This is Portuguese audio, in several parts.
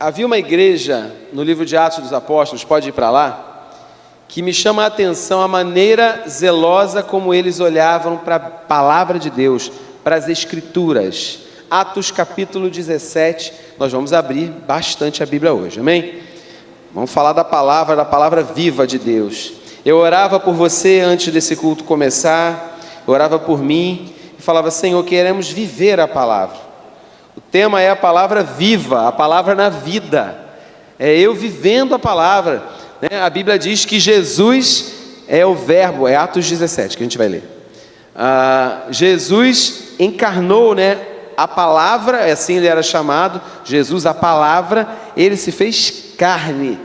Havia uma igreja no livro de Atos dos Apóstolos, pode ir para lá, que me chama a atenção a maneira zelosa como eles olhavam para a palavra de Deus, para as Escrituras. Atos capítulo 17, nós vamos abrir bastante a Bíblia hoje, amém? Vamos falar da palavra viva de Deus. Eu orava por você antes desse culto começar, eu orava por mim e falava: Senhor, queremos viver a palavra. O tema é a palavra viva, a palavra na vida, é eu vivendo a palavra, né? A Bíblia diz que Jesus é o verbo, é Atos 17 que a gente vai ler. Jesus encarnou, né? A palavra, assim ele era chamado, Jesus, a palavra, ele se fez carne.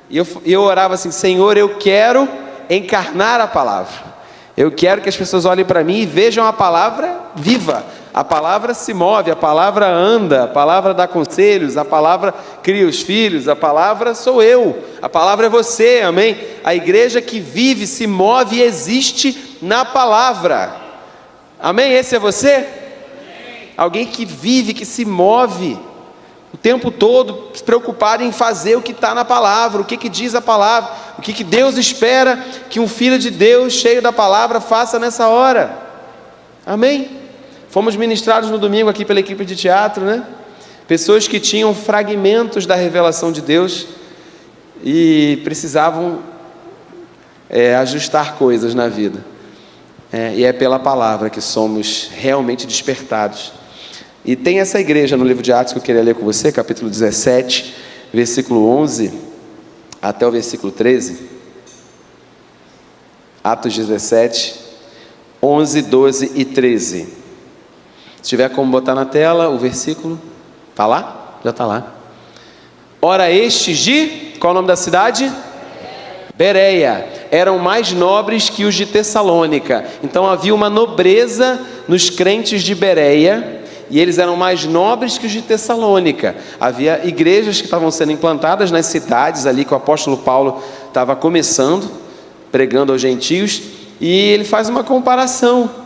E eu orava assim: Senhor, eu quero encarnar a palavra. Eu quero que as pessoas olhem para mim e vejam a palavra viva. A palavra se move, a palavra anda, a palavra dá conselhos, a palavra cria os filhos, a palavra sou eu, a palavra é você, amém? A igreja que vive, se move e existe na palavra, amém? Esse é você? Amém. Alguém que vive, que se move o tempo todo, preocupado em fazer o que está na palavra, o que diz a palavra, o que Deus espera que um filho de Deus cheio da palavra faça nessa hora, amém? Fomos ministrados no domingo aqui pela equipe de teatro, né? Pessoas que tinham fragmentos da revelação de Deus e precisavam ajustar coisas na vida. E é pela palavra que somos realmente despertados. E tem essa igreja no livro de Atos que eu queria ler com você, capítulo 17, versículo 11 até o versículo 13. Atos 17, 11, 12 e 13. Se tiver como botar na tela o versículo, está lá? Já está lá. Ora, estes de, qual é o nome da cidade? Bereia. Eram mais nobres que os de Tessalônica. Então havia uma nobreza nos crentes de Bereia, e eles eram mais nobres que os de Tessalônica. Havia igrejas que estavam sendo implantadas nas cidades ali que o apóstolo Paulo estava começando, pregando aos gentios, e ele faz uma comparação.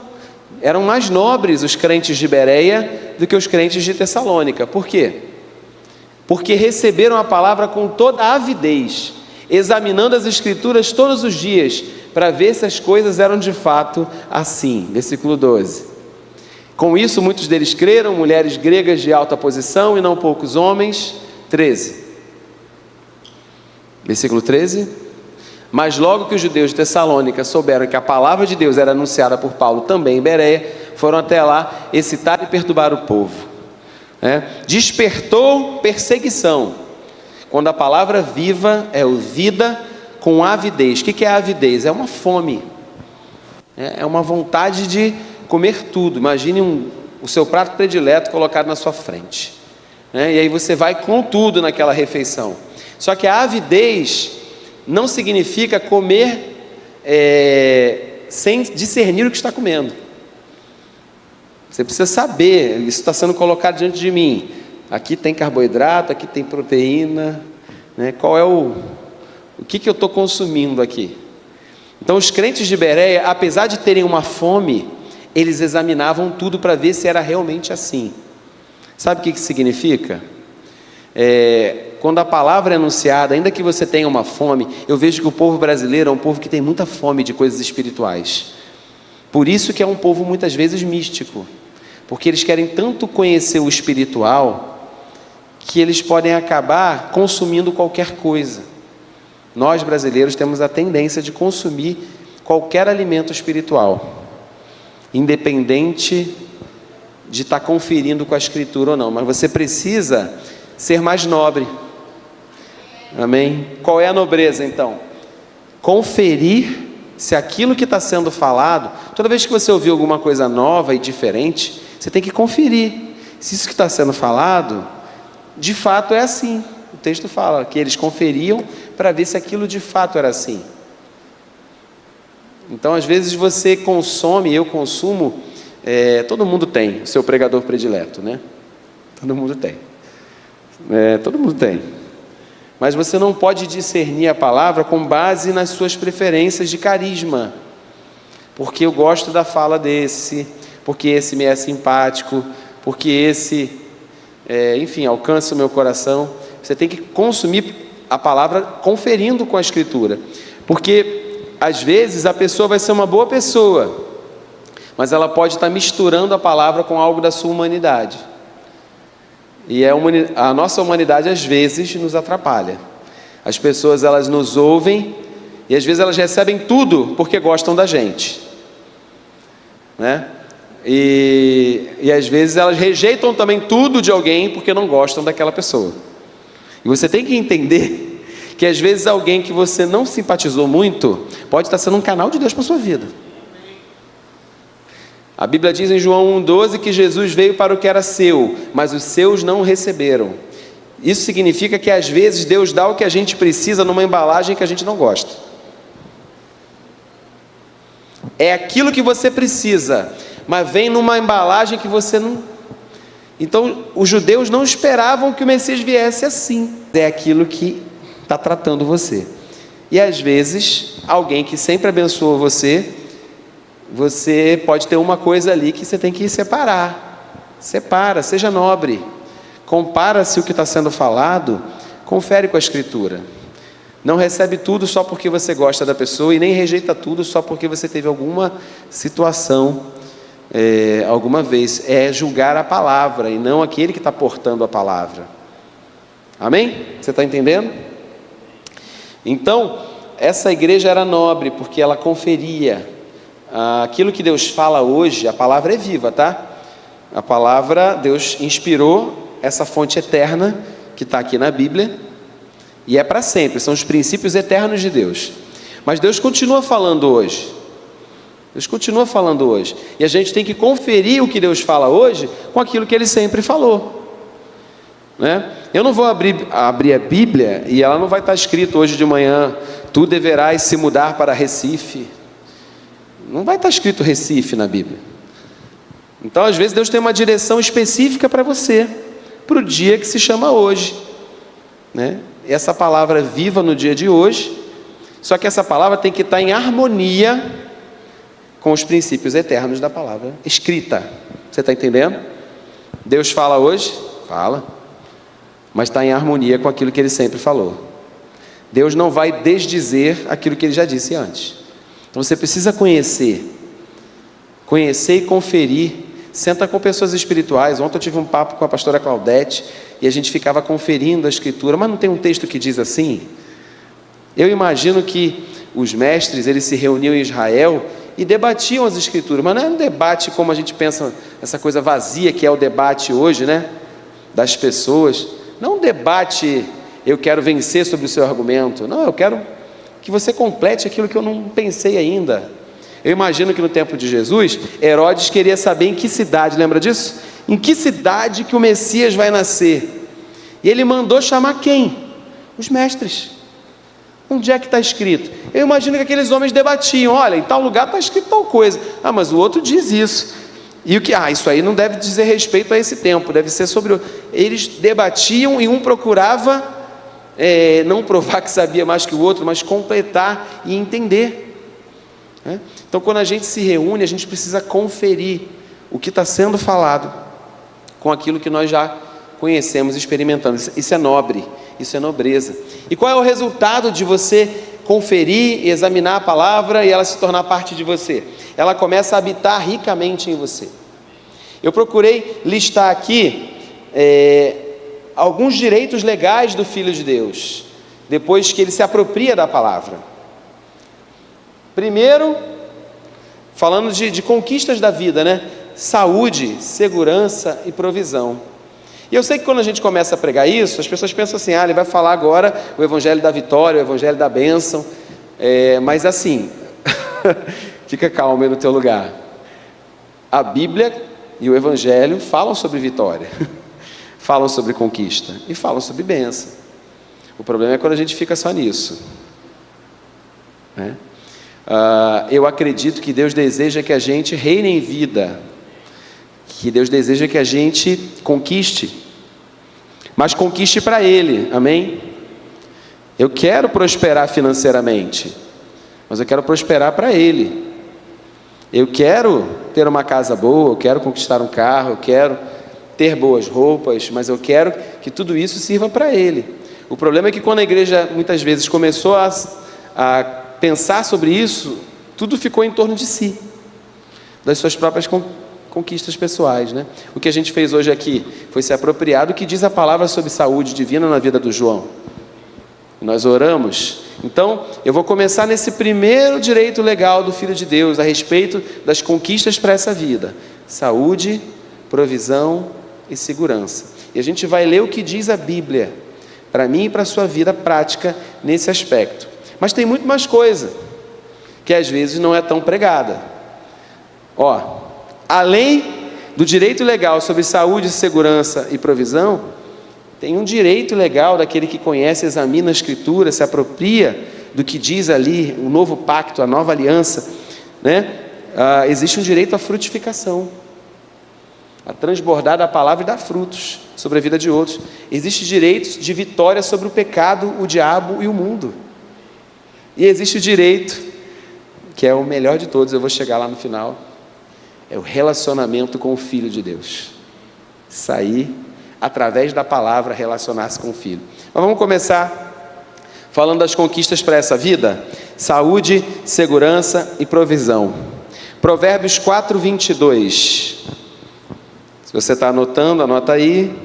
Eram mais nobres os crentes de Bereia do que os crentes de Tessalônica. Por quê? Porque receberam a palavra com toda a avidez, examinando as Escrituras todos os dias, para ver se as coisas eram de fato assim. Versículo 12. Com isso muitos deles creram, mulheres gregas de alta posição e não poucos homens. 13. Versículo 13. Mas logo que os judeus de Tessalônica souberam que a palavra de Deus era anunciada por Paulo também em Bereia, foram até lá excitar e perturbar o povo. Despertou perseguição. Quando a palavra viva é ouvida com avidez. O que é avidez? É uma fome, é uma vontade de comer tudo. Imagine o seu prato predileto colocado na sua frente, e aí você vai com tudo naquela refeição. Só que a avidez não significa comer sem discernir o que está comendo. Você precisa saber, isso está sendo colocado diante de mim. Aqui tem carboidrato, aqui tem proteína, qual é o que eu estou consumindo aqui? Então os crentes de Bereia, apesar de terem uma fome, eles examinavam tudo para ver se era realmente assim. Sabe o que significa? Quando a palavra é anunciada, ainda que você tenha uma fome, eu vejo que o povo brasileiro é um povo que tem muita fome de coisas espirituais. Por isso que é um povo muitas vezes místico, porque eles querem tanto conhecer o espiritual, que eles podem acabar consumindo qualquer coisa. Nós brasileiros temos a tendência de consumir qualquer alimento espiritual, independente de estar conferindo com a Escritura ou não, mas você precisa ser mais nobre. Amém? Qual é a nobreza então? Conferir se aquilo que está sendo falado, toda vez que você ouvir alguma coisa nova e diferente, você tem que conferir se isso que está sendo falado de fato é assim. O texto fala que eles conferiam para ver se aquilo de fato era assim. Então às vezes você consome, eu consumo, todo mundo tem o seu pregador predileto, né? Todo mundo tem. Todo mundo tem. Mas você não pode discernir a palavra com base nas suas preferências de carisma. Porque eu gosto da fala desse, porque esse me é simpático, porque esse, enfim, alcança o meu coração. você tem que consumir a palavra conferindo com a Escritura, porque às vezes a pessoa vai ser uma boa pessoa, mas ela pode estar misturando a palavra com algo da sua humanidade, e a nossa humanidade às vezes nos atrapalha. As pessoas, elas nos ouvem, e às vezes elas recebem tudo porque gostam da gente, né? E às vezes elas rejeitam também tudo de alguém porque não gostam daquela pessoa. E você tem que entender que às vezes alguém que você não simpatizou muito pode estar sendo um canal de Deus para a sua vida. A Bíblia diz em João 1,12 que Jesus veio para o que era seu, mas os seus não o receberam. Isso significa que às vezes Deus dá o que a gente precisa numa embalagem que a gente não gosta. É aquilo que você precisa, mas vem numa embalagem que você não... Então, os judeus não esperavam que o Messias viesse assim. É aquilo que está tratando você. E às vezes, alguém que sempre abençoou você, você pode ter uma coisa ali que você tem que separar. Separa, seja nobre. Compara-se o que está sendo falado, confere com a Escritura. Não recebe tudo só porque você gosta da pessoa e nem rejeita tudo só porque você teve alguma situação, alguma vez. É julgar a palavra e não aquele que está portando a palavra. Amém? Você está entendendo? Então, essa igreja era nobre porque ela conferia. Aquilo que Deus fala hoje, a palavra é viva, tá? A palavra, Deus inspirou essa fonte eterna que está aqui na Bíblia, e é para sempre, são os princípios eternos de Deus. Mas Deus continua falando hoje. Deus continua falando hoje. E a gente tem que conferir o que Deus fala hoje com aquilo que Ele sempre falou, né? Eu não vou abrir a Bíblia e ela não vai estar escrito hoje de manhã: tu deverás se mudar para Recife. Não vai estar escrito Recife na Bíblia. Então, às vezes, Deus tem uma direção específica para você, para o dia que se chama hoje, né? Essa palavra viva no dia de hoje, só que essa palavra tem que estar em harmonia com os princípios eternos da palavra escrita. Você está entendendo? Deus fala hoje? Fala, mas está em harmonia com aquilo que Ele sempre falou. Deus não vai desdizer aquilo que Ele já disse antes. Então você precisa conhecer e conferir. Senta com pessoas espirituais. Ontem eu tive um papo com a pastora Claudete e a gente ficava conferindo a Escritura. Mas não tem um texto que diz assim? Eu imagino que os mestres, eles se reuniam em Israel e debatiam as Escrituras, mas não é um debate como a gente pensa, essa coisa vazia que é o debate hoje, né? Das pessoas. Não um debate, eu quero vencer sobre o seu argumento. Não, eu quero que você complete aquilo que eu não pensei ainda. Eu imagino que no tempo de Jesus, Herodes queria saber em que cidade, lembra disso? Em que cidade que o Messias vai nascer? E ele mandou chamar quem? Os mestres. Onde é que está escrito? Eu imagino que aqueles homens debatiam: olha, em tal lugar está escrito tal coisa. Ah, mas o outro diz isso. E o que? Ah, isso aí não deve dizer respeito a esse tempo, deve ser sobre o... Eles debatiam e um procurava não provar que sabia mais que o outro, mas completar e entender. Então, quando a gente se reúne, a gente precisa conferir o que está sendo falado com aquilo que nós já conhecemos e experimentamos. Isso é nobre, isso é nobreza. E qual é o resultado de você conferir e examinar a palavra e ela se tornar parte de você? Ela começa a habitar ricamente em você. Eu procurei listar aqui alguns direitos legais do Filho de Deus, depois que ele se apropria da palavra. Primeiro, falando de conquistas da vida, né? Saúde, segurança e provisão. E eu sei que quando a gente começa a pregar isso, as pessoas pensam assim: ele vai falar agora o evangelho da vitória, o evangelho da bênção. Mas assim, fica calmo aí no teu lugar. A Bíblia e o evangelho falam sobre vitória, falam sobre conquista e falam sobre bênção. O problema é quando a gente fica só nisso, né? Eu acredito que Deus deseja que a gente reine em vida, que Deus deseja que a gente conquiste, mas conquiste para Ele, amém? Eu quero prosperar financeiramente, mas eu quero prosperar para Ele. Eu quero ter uma casa boa, eu quero conquistar um carro, eu quero ter boas roupas, mas eu quero que tudo isso sirva para Ele. O problema é que quando a igreja muitas vezes começou a pensar sobre isso, tudo ficou em torno de si, das suas próprias conquistas pessoais, né? O que a gente fez hoje aqui foi se apropriar do que diz a palavra sobre saúde divina na vida do João. Nós oramos. Então, eu vou começar nesse primeiro direito legal do Filho de Deus, a respeito das conquistas para essa vida: saúde, provisão e segurança. E a gente vai ler o que diz a Bíblia, para mim e para a sua vida prática nesse aspecto. Mas tem muito mais coisa, que às vezes não é tão pregada. Além do direito legal sobre saúde, segurança e provisão, tem um direito legal daquele que conhece, examina a Escritura, se apropria do que diz ali, o novo pacto, a nova aliança, né? Existe um direito à frutificação, a transbordar da palavra e dar frutos sobre a vida de outros. Existe direito de vitória sobre o pecado, o diabo e o mundo. E existe o direito, que é o melhor de todos, eu vou chegar lá no final, é o relacionamento com o Filho de Deus. Sair através da palavra, relacionar-se com o Filho. Mas vamos começar falando das conquistas para essa vida: saúde, segurança e provisão. Provérbios 4, 22. Se você está anotando, anota aí.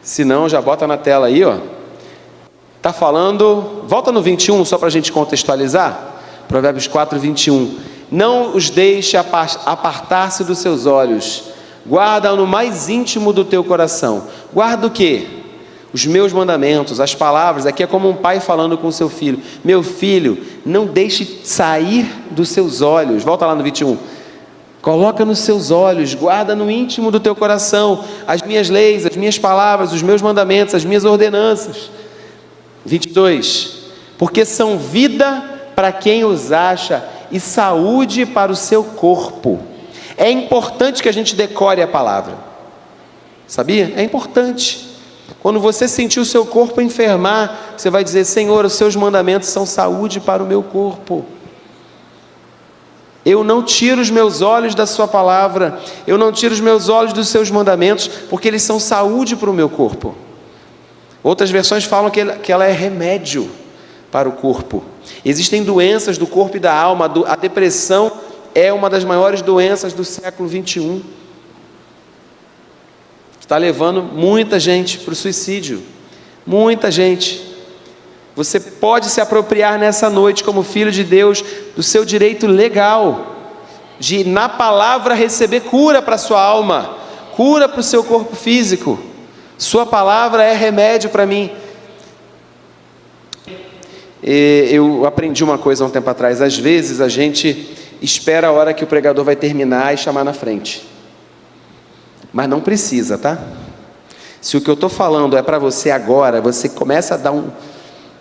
Se não, já bota na tela aí, Está falando, volta no 21 só para a gente contextualizar. Provérbios 4, 21. Não os deixe apartar-se dos seus olhos, guarda no mais íntimo do teu coração. Guarda o quê? Os meus mandamentos, as palavras. Aqui é como um pai falando com o seu filho: meu filho, não deixe sair dos seus olhos. Volta lá no 21. Coloca nos seus olhos, guarda no íntimo do teu coração as minhas leis, as minhas palavras, os meus mandamentos, as minhas ordenanças. 22. Porque são vida para quem os acha e saúde para o seu corpo. É importante que a gente decore a palavra, sabia? É importante. Quando você sentir o seu corpo enfermar, você vai dizer: Senhor, os seus mandamentos são saúde para o meu corpo. Eu não tiro os meus olhos da sua palavra, eu não tiro os meus olhos dos seus mandamentos, porque eles são saúde para o meu corpo. Outras versões falam que ela é remédio para o corpo. Existem doenças do corpo e da alma. A depressão é uma das maiores doenças do século 21. Está levando muita gente para o suicídio. Muita gente. Você pode se apropriar nessa noite, como filho de Deus, do seu direito legal de, na palavra, receber cura para a sua alma, cura para o seu corpo físico. Sua palavra é remédio para mim. Eu aprendi uma coisa há um tempo atrás: às vezes a gente espera a hora que o pregador vai terminar e chamar na frente, mas não precisa, tá? Se o que eu estou falando é para você agora, você começa a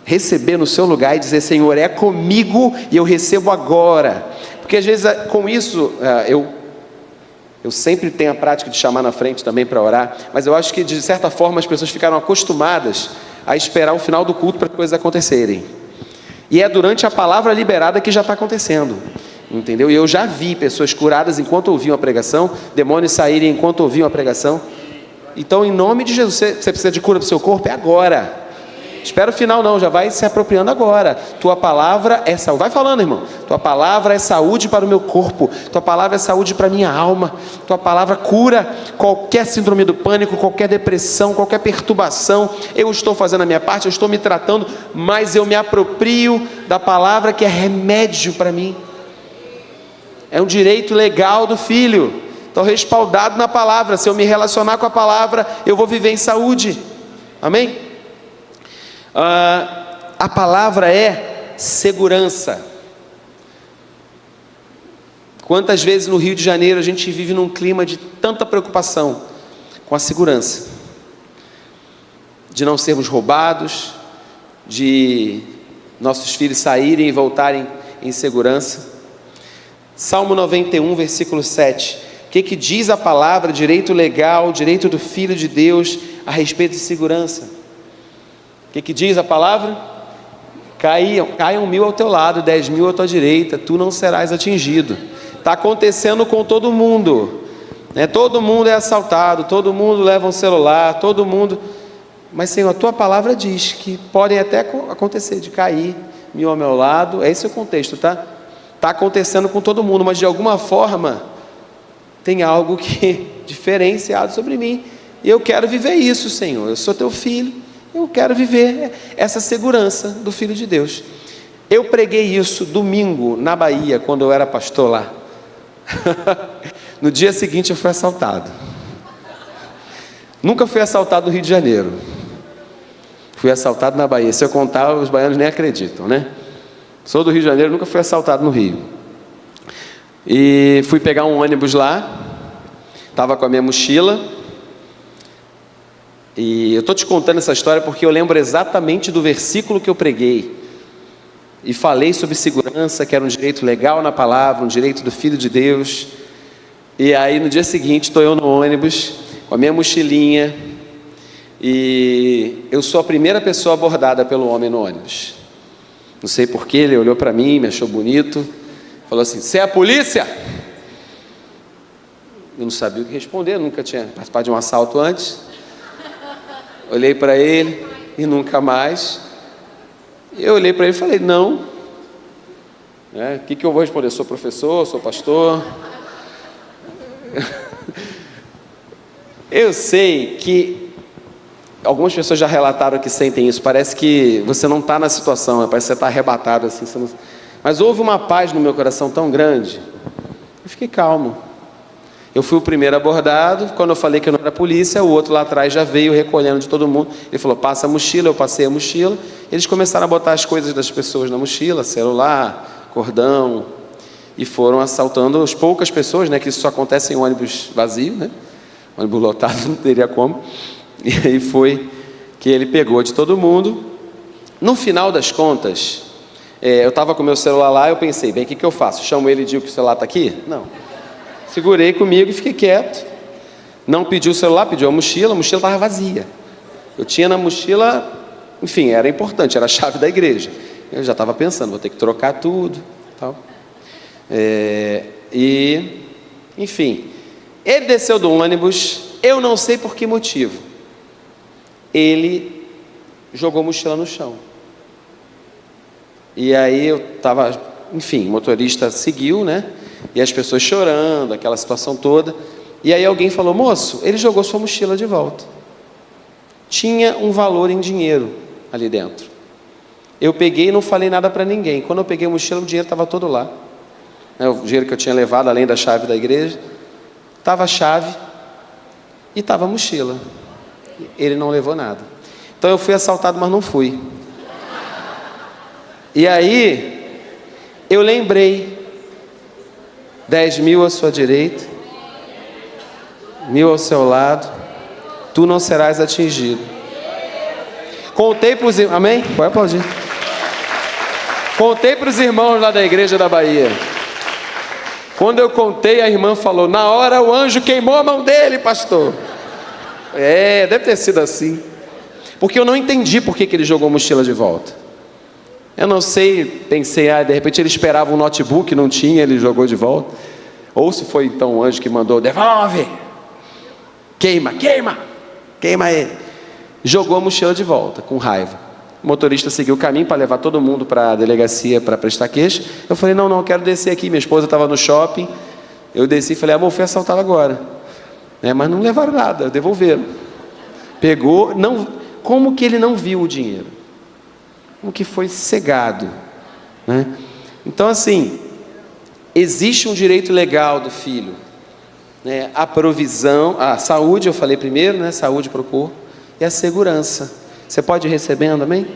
receber no seu lugar e dizer: Senhor, é comigo e eu recebo agora. Porque às vezes com isso eu sempre tenho a prática de chamar na frente também para orar, mas eu acho que de certa forma as pessoas ficaram acostumadas a esperar o final do culto para as coisas acontecerem. E é durante a palavra liberada que já está acontecendo, entendeu? E eu já vi pessoas curadas enquanto ouviam a pregação, demônios saírem enquanto ouviam a pregação. Então, em nome de Jesus, você precisa de cura do seu corpo? É agora. Espera o final não, já vai se apropriando agora. Tua palavra é saúde. Vai falando, irmão. Tua palavra é saúde para o meu corpo. Tua palavra é saúde para a minha alma. Tua palavra cura qualquer síndrome do pânico, qualquer depressão, qualquer perturbação. Eu estou fazendo a minha parte, eu estou me tratando, mas eu me aproprio da palavra que é remédio para mim. É um direito legal do filho. Estou respaldado na palavra. Se eu me relacionar com a palavra, eu vou viver em saúde. Amém? A palavra é segurança. Quantas vezes no Rio de Janeiro a gente vive num clima de tanta preocupação com a segurança, de não sermos roubados, de nossos filhos saírem e voltarem em segurança. Salmo 91, versículo 7. O que diz a palavra, direito legal, direito do Filho de Deus a respeito de segurança? O que diz a palavra? Caiam 1.000 ao teu lado, 10.000 à tua direita, tu não serás atingido. Está acontecendo com todo mundo. né? Todo mundo é assaltado, todo mundo leva um celular, todo mundo... Mas, Senhor, a Tua palavra diz que podem até acontecer de cair mil ao meu lado. É esse o contexto, tá? Está acontecendo com todo mundo, mas de alguma forma tem algo que diferenciado sobre mim. E eu quero viver isso, Senhor. Eu sou Teu filho, eu quero viver essa segurança do Filho de Deus. Eu preguei isso domingo na Bahia, quando eu era pastor lá. No dia seguinte eu fui assaltado. Nunca fui assaltado no Rio de Janeiro. Fui assaltado na Bahia. Se eu contar, os baianos nem acreditam, né? Sou do Rio de Janeiro, nunca fui assaltado no Rio. E fui pegar um ônibus lá. Estava com a minha mochila. E eu estou te contando essa história porque eu lembro exatamente do versículo que eu preguei. E falei sobre segurança, que era um direito legal na palavra, um direito do Filho de Deus. E aí no dia seguinte estou eu no ônibus, com a minha mochilinha. E eu sou a primeira pessoa abordada pelo homem no ônibus. Não sei porquê, ele olhou para mim, me achou bonito. Falou assim: "Você é a polícia?" Eu não sabia o que responder, nunca tinha participado de um assalto antes. Olhei para ele e nunca mais. Eu olhei para ele e falei: "Não." O que eu vou responder? Sou professor, sou pastor. Eu sei que algumas pessoas já relataram que sentem isso. Parece que você não está na situação, parece que você está arrebatado assim. Não... Mas houve uma paz no meu coração tão grande. Eu fiquei calmo. Eu fui o primeiro abordado. Quando eu falei que eu não era polícia, o outro lá atrás já veio recolhendo de todo mundo. Ele falou: "Passa a mochila." Eu passei a mochila. Eles começaram a botar as coisas das pessoas na mochila, celular, cordão, e foram assaltando as poucas pessoas, né? Que isso só acontece em ônibus vazio, né? Ônibus lotado não teria como. E aí foi que ele pegou de todo mundo. No final das contas, eu estava com o meu celular lá. Eu pensei: bem, o que eu faço? Chamo ele e digo que o celular está aqui? Não. Segurei comigo e fiquei quieto. Não pedi o celular, pediu a mochila estava vazia. Eu tinha na mochila, enfim, era importante, era a chave da igreja. Eu já estava pensando: vou ter que trocar tudo, tal. Enfim, ele desceu do ônibus. Eu não sei por que motivo. Ele jogou a mochila no chão. E aí eu estava, enfim, o motorista seguiu, né? E as pessoas chorando, aquela situação toda. E aí alguém falou: "Moço, ele jogou sua mochila de volta." Tinha um valor em dinheiro ali dentro. Eu peguei e não falei nada para ninguém. Quando eu peguei a mochila, o dinheiro estava todo lá. O dinheiro que eu tinha levado, além da chave da igreja. Estava a chave e estava a mochila. Ele não levou nada. Então eu fui assaltado, mas não fui. E aí eu lembrei: 10.000 à sua direita, 1.000 ao seu lado, tu não serás atingido. Contei para os irmãos, amém? Pode aplaudir. Contei para os irmãos lá da igreja da Bahia. Quando eu contei, a irmã falou: "Na hora o anjo queimou a mão dele, pastor." Deve ter sido assim. Porque eu não entendi por que ele jogou a mochila de volta. Eu não sei, pensei: de repente ele esperava um notebook, não tinha, ele jogou de volta. Ou se foi então o anjo que mandou: "Devolve! Queima ele." Jogou a mochila de volta, com raiva. O motorista seguiu o caminho para levar todo mundo para a delegacia para prestar queixa. Eu falei: não, eu quero descer aqui. Minha esposa estava no shopping. Eu desci e falei: amor, fui assaltado agora. Mas não levaram nada, devolveram. Pegou, não. Como que ele não viu o dinheiro? Como que foi cegado, né? Então, assim, existe um direito legal do filho, né? A provisão, a saúde, eu falei primeiro, né? Saúde para o corpo, e a segurança. Você pode ir recebendo, amém?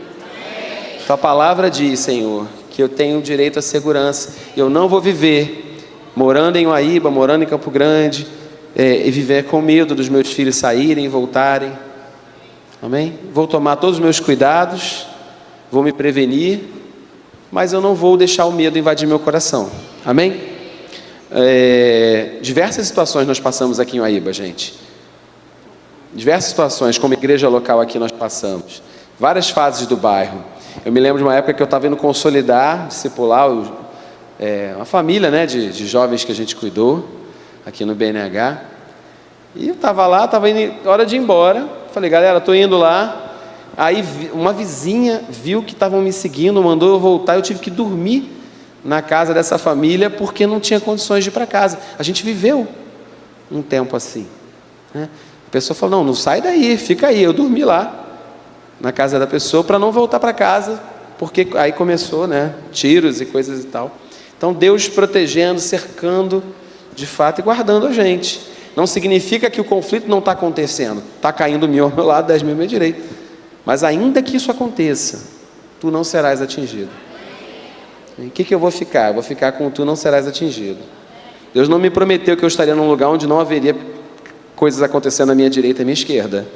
Tua palavra diz, Senhor, que eu tenho direito à segurança. Eu não vou viver morando em Uaíba, morando em Campo Grande, e viver com medo dos meus filhos saírem e voltarem. Amém? Vou tomar todos os meus cuidados, vou me prevenir, mas eu não vou deixar o medo invadir meu coração. Amém? Diversas situações nós passamos aqui em Uaíba, gente. Diversas situações, como igreja local aqui nós passamos. Várias fases do bairro. Eu me lembro de uma época que eu estava indo consolidar, discipular uma família, né, de jovens que a gente cuidou aqui no BNH. E eu estava lá, estava indo, hora de ir embora. Falei, galera, estou indo lá. Aí uma vizinha viu que estavam me seguindo, mandou eu voltar. Eu tive que dormir na casa dessa família porque não tinha condições de ir para casa. A gente viveu um tempo assim, né? A pessoa falou, não sai daí, fica aí. Eu dormi lá na casa da pessoa para não voltar para casa, porque aí começou, né, tiros e coisas e tal. Então Deus protegendo, cercando de fato e guardando a gente. Não significa que o conflito não está acontecendo, está caindo 1000 ao meu lado, 10 mil ao meu direito, mas ainda que isso aconteça, tu não serás atingido. Em que eu vou ficar? Eu vou ficar com tu não serás atingido. Deus não me prometeu que eu estaria num lugar onde não haveria coisas acontecendo à minha direita e à minha esquerda,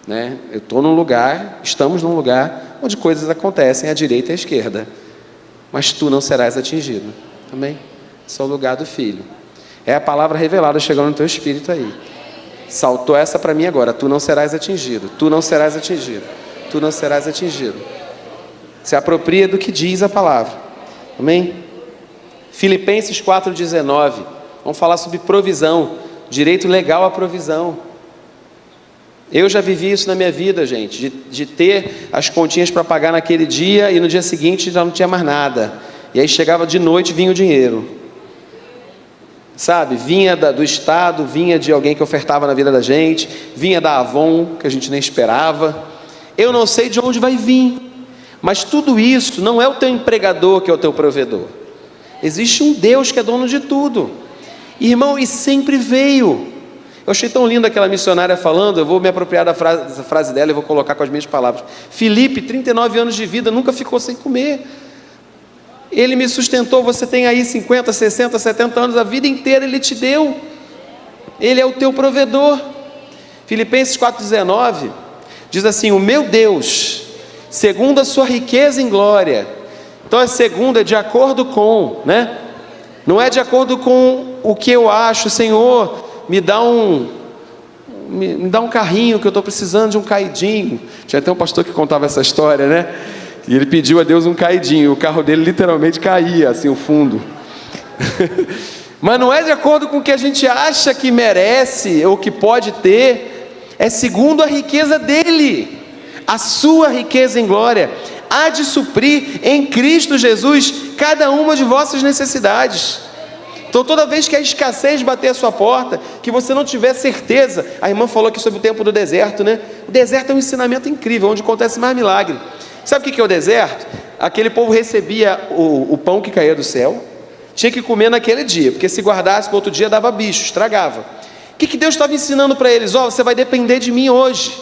né? Eu estou num lugar, estamos num lugar onde coisas acontecem à direita e à esquerda, mas tu não serás atingido. Amém? Esse é o lugar do Filho. É a palavra revelada chegando no teu espírito aí. Saltou essa para mim agora. Tu não serás atingido. Tu não serás atingido. Tu não serás atingido. Se apropria do que diz a palavra. Amém? Filipenses 4,19. Vamos falar sobre provisão. Direito legal à provisão. Eu já vivi isso na minha vida, gente. De ter as continhas para pagar naquele dia e no dia seguinte já não tinha mais nada. E aí chegava de noite, vinha o dinheiro. Sabe, vinha do Estado, vinha de alguém que ofertava na vida da gente, vinha da Avon, que a gente nem esperava. Eu não sei de onde vai vir, mas tudo isso não é o teu empregador que é o teu provedor. Existe um Deus que é dono de tudo, irmão, e sempre veio. Eu achei tão linda aquela missionária falando, eu vou me apropriar da frase dela e vou colocar com as minhas palavras. Filipe, 39 anos de vida, nunca ficou sem comer. Ele me sustentou. Você tem aí 50, 60, 70 anos, a vida inteira Ele te deu. Ele é o teu provedor. Filipenses 4,19 diz assim, o meu Deus, segundo a sua riqueza em glória. Então é segundo, é de acordo com, né? Não é de acordo com o que eu acho. Senhor, me dá um carrinho que eu estou precisando de um caidinho. Tinha até um pastor que contava essa história, né? E ele pediu a Deus um caidinho. O carro dele literalmente caía, assim, o fundo. Mas não é de acordo com o que a gente acha que merece ou que pode ter. É segundo a riqueza dele. A sua riqueza em glória há de suprir em Cristo Jesus cada uma de vossas necessidades. Então toda vez que a escassez bater a sua porta, que você não tiver certeza, a irmã falou aqui sobre o tempo do deserto, né? O deserto é um ensinamento incrível, onde acontece mais milagre. Sabe o que é o deserto? Aquele povo recebia o pão que caía do céu, tinha que comer naquele dia, porque se guardasse para outro dia dava bicho, estragava. O que Deus estava ensinando para eles? Você vai depender de mim hoje,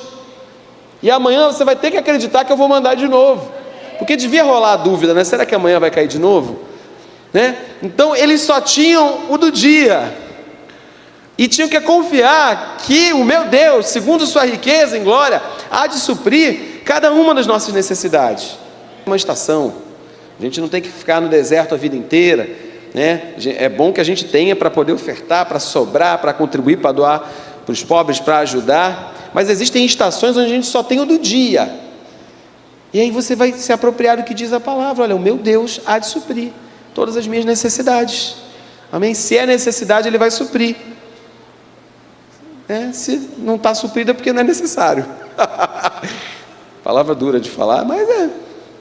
e amanhã você vai ter que acreditar que eu vou mandar de novo, porque devia rolar a dúvida, né? Será que amanhã vai cair de novo? Né? Então eles só tinham o do dia, e tinham que confiar que o meu Deus, segundo sua riqueza em glória, há de suprir cada uma das nossas necessidades. Uma estação, a gente não tem que ficar no deserto a vida inteira, né? É bom que a gente tenha para poder ofertar, para sobrar, para contribuir, para doar para os pobres, para ajudar, mas existem estações onde a gente só tem o do dia, e aí você vai se apropriar do que diz a palavra. Olha, o meu Deus há de suprir todas as minhas necessidades, amém? Se é necessidade, Ele vai suprir, se não está suprido é porque não é necessário. Palavra dura de falar, mas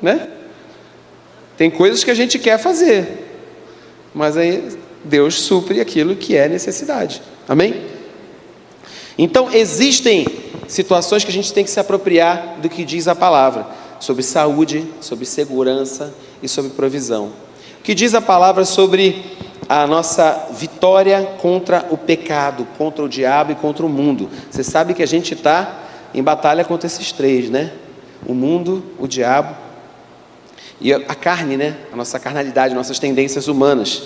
né? Tem coisas que a gente quer fazer, mas aí Deus supre aquilo que é necessidade, amém? Então existem situações que a gente tem que se apropriar do que diz a palavra, sobre saúde, sobre segurança e sobre provisão. O que diz a palavra sobre a nossa vitória contra o pecado, contra o diabo e contra o mundo. Você sabe que a gente está em batalha contra esses três, né? O mundo, o diabo e a carne, né? A nossa carnalidade, nossas tendências humanas.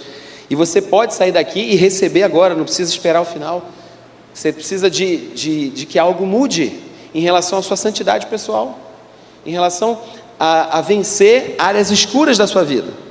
E você pode sair daqui e receber agora, não precisa esperar o final. Você precisa de que algo mude em relação à sua santidade pessoal, em relação a vencer áreas escuras da sua vida.